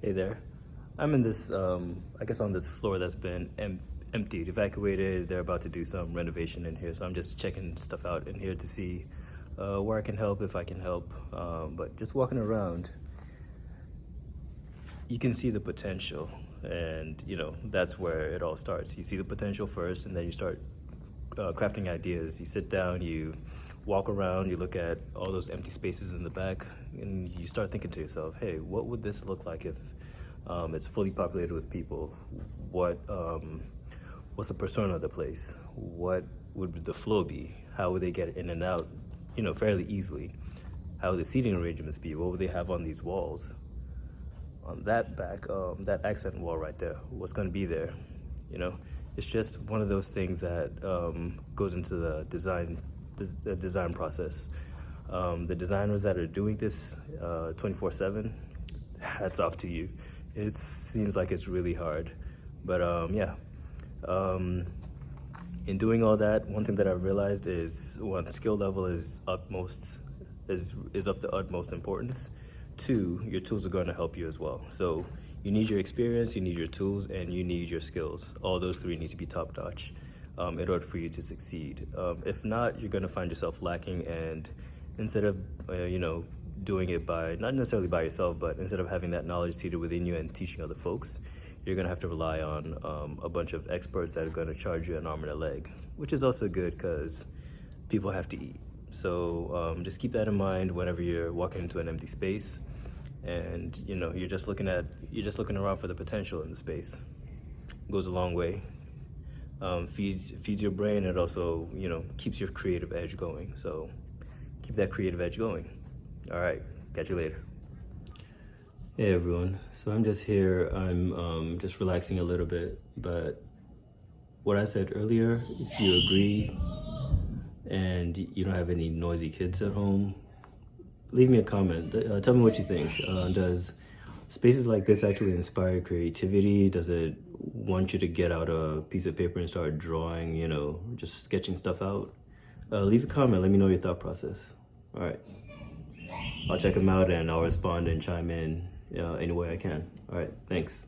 Hey there. I'm in this, I guess on this floor that's been emptied, evacuated. They're about to do some renovation in here. So I'm just checking stuff out in here to see where I can help, if I can help. But just walking around, you can see the potential. And, that's where it all starts. You see the potential first, and then you start crafting ideas. You sit down, you walk around, you look at all those empty spaces in the back, and you start thinking to yourself, hey, what would this look like if it's fully populated with people? What's the persona of the place? What would the flow be? How would they get in and out, fairly easily? How would the seating arrangements be? What would they have on these walls? On that back, that accent wall right there, what's going to be there? It's just one of those things that goes into the design process. The designers that are doing this 24/7, hats off to you. It seems like it's really hard, but in doing all that, one thing that I've realized is, one, skill level is of the utmost importance. Two, your tools are going to help you as well. So you need your experience, you need your tools, and you need your skills. All those three need to be top notch in order for you to succeed. If not, you're going to find yourself lacking, and instead of doing it by, not necessarily by yourself, but instead of having that knowledge seated within you and teaching other folks, you're going to have to rely on a bunch of experts that are going to charge you an arm and a leg, which is also good because people have to eat. So just keep that in mind whenever you're walking into an empty space, and you're just looking around for the potential in the space. It goes a long way. Feeds your brain. It also keeps your creative edge going. So keep that creative edge going. All right, catch you later. Hey everyone. So I'm just here. I'm just relaxing a little bit. But what I said earlier, if you agree and you don't have any noisy kids at home, leave me a comment. Tell me what you think. Does spaces like this actually inspire creativity? Does it want you to get out a piece of paper and start drawing, just sketching stuff out? Leave a comment. Let me know your thought process. All right. I'll check them out and I'll respond and chime in any way I can. All right. Thanks.